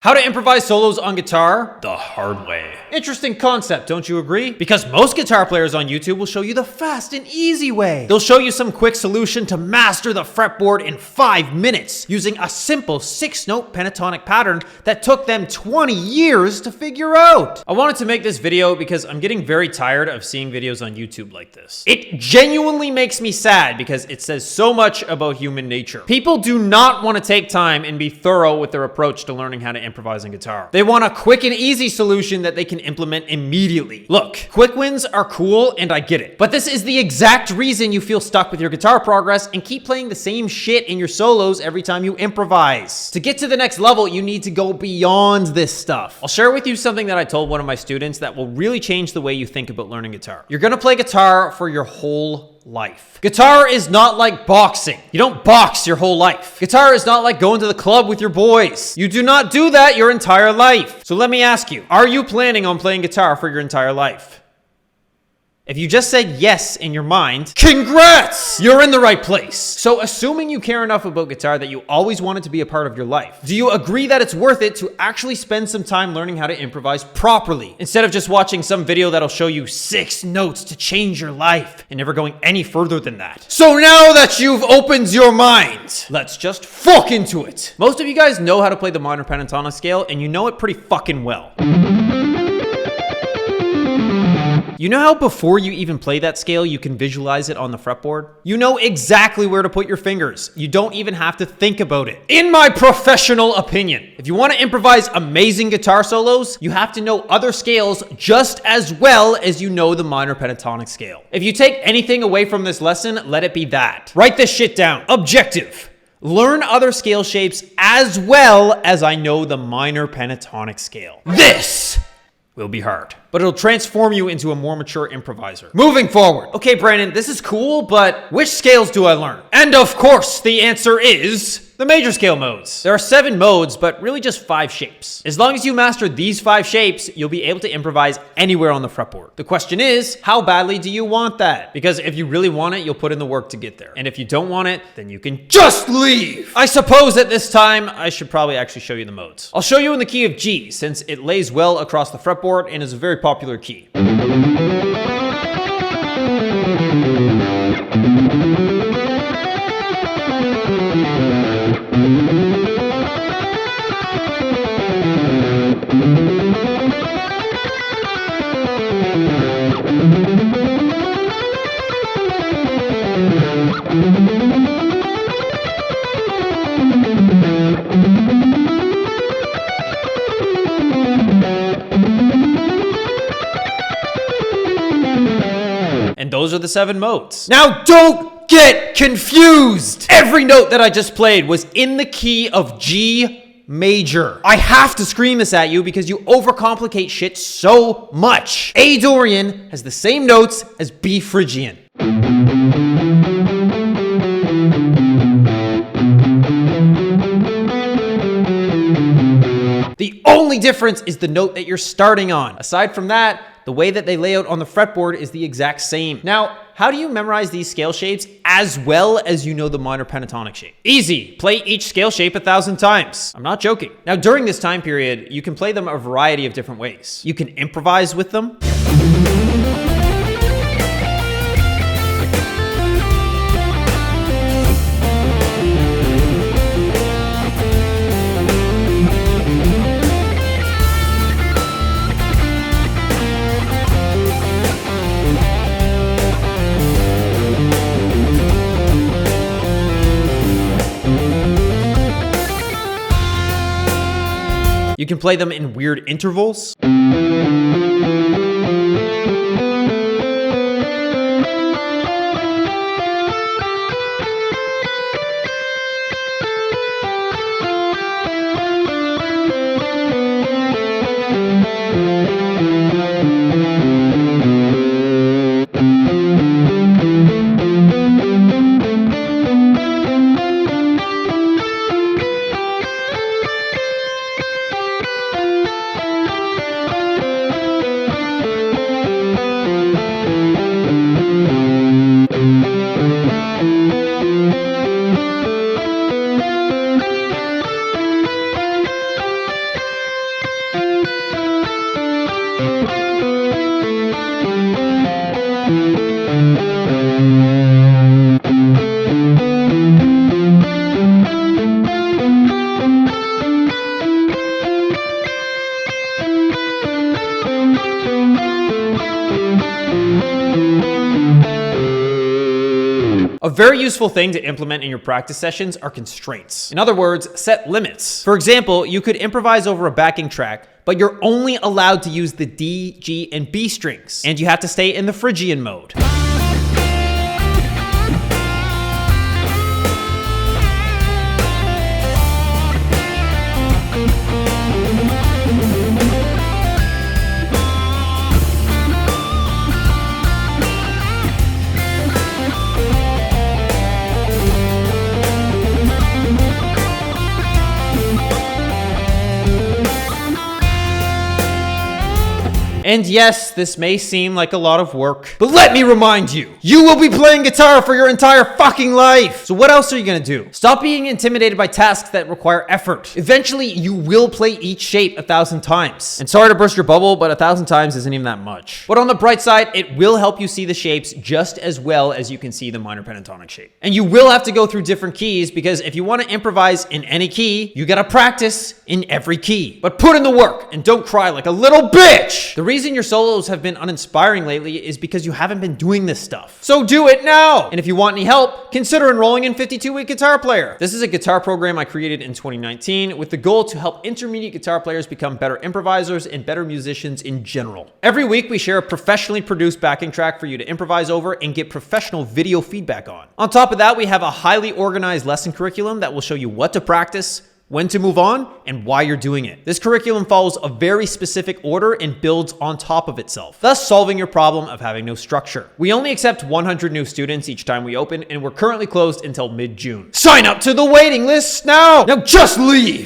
How to improvise solos on guitar the hard way. Interesting concept, don't you agree? Because most guitar players on YouTube will show you the fast and easy way. They'll show you some quick solution to master the fretboard in 5 minutes using a simple 6-note pentatonic pattern that took them 20 years to figure out. I wanted to make this video because I'm getting very tired of seeing videos on YouTube like this. It genuinely makes me sad because it says so much about human nature. People do not want to take time and be thorough with their approach to learning how to improvise on guitar. They want a quick and easy solution that they can implement immediately. Look, quick wins are cool and I get it, but this is the exact reason you feel stuck with your guitar progress and keep playing the same shit in your solos every time you improvise. To get to the next level, you need to go beyond this stuff. I'll share with you something that I told one of my students that will really change the way you think about learning guitar. You're gonna play guitar for your whole life. Guitar is not like boxing. You don't box your whole life. Guitar is not like going to the club with your boys. You do not do that your entire life. So let me ask you, are you planning on playing guitar for your entire life? If you just said yes in your mind, congrats! You're in the right place. So assuming you care enough about guitar that you always want it to be a part of your life, do you agree that it's worth it to actually spend some time learning how to improvise properly, instead of just watching some video that'll show you 6 notes to change your life and never going any further than that? So now that you've opened your mind, let's just fuck into it. Most of you guys know how to play the minor pentatonic scale, and you know it pretty fucking well. You know how before you even play that scale, you can visualize it on the fretboard? You know exactly where to put your fingers. You don't even have to think about it. In my professional opinion, if you want to improvise amazing guitar solos, you have to know other scales just as well as you know the minor pentatonic scale. If you take anything away from this lesson, let it be that. Write this shit down. Objective: learn other scale shapes as well as I know the minor pentatonic scale. This will be hard, but it'll transform you into a more mature improviser. Moving forward. Okay, Brandon, this is cool, but which scales do I learn? And of course, the answer is the major scale modes. There are 7 modes, but really just 5 shapes. As long as you master these 5 shapes, you'll be able to improvise anywhere on the fretboard. The question is, how badly do you want that? Because if you really want it, you'll put in the work to get there. And if you don't want it, then you can just leave. I suppose at this time, I should probably actually show you the modes. I'll show you in the key of G, since it lays well across the fretboard and is a very popular key. And those are the 7 modes. Now don't get confused! Every note that I just played was in the key of G major. I have to scream this at you because you overcomplicate shit so much. A Dorian has the same notes as B Phrygian. The only difference is the note that you're starting on. Aside from that, the way that they lay out on the fretboard is the exact same. Now, how do you memorize these scale shapes as well as you know the minor pentatonic shape? Easy. Play each scale shape 1,000 times. I'm not joking. Now, during this time period, you can play them a variety of different ways. You can improvise with them. You can play them in weird intervals. very useful thing to implement in your practice sessions are constraints. In other words, set limits. For example, you could improvise over a backing track, but you're only allowed to use the D, G, and B strings, and you have to stay in the Phrygian mode. And yes, this may seem like a lot of work, but let me remind you, you will be playing guitar for your entire fucking life. So what else are you gonna do? Stop being intimidated by tasks that require effort. Eventually, you will play each shape 1,000 times. And sorry to burst your bubble, but 1,000 times isn't even that much. But on the bright side, it will help you see the shapes just as well as you can see the minor pentatonic shape. And you will have to go through different keys because if you want to improvise in any key, you gotta practice in every key. But put in the work and don't cry like a little bitch. The reason your solos have been uninspiring lately is because you haven't been doing this stuff. So do it now! And if you want any help, consider enrolling in 52-Week Guitar Player. This is a guitar program I created in 2019 with the goal to help intermediate guitar players become better improvisers and better musicians in general. Every week we share a professionally produced backing track for you to improvise over and get professional video feedback on. On top of that, we have a highly organized lesson curriculum that will show you what to practice, when to move on, and why you're doing it. This curriculum follows a very specific order and builds on top of itself, thus solving your problem of having no structure. We only accept 100 new students each time we open, and we're currently closed until mid-June. Sign up to the waiting list now! Now just leave!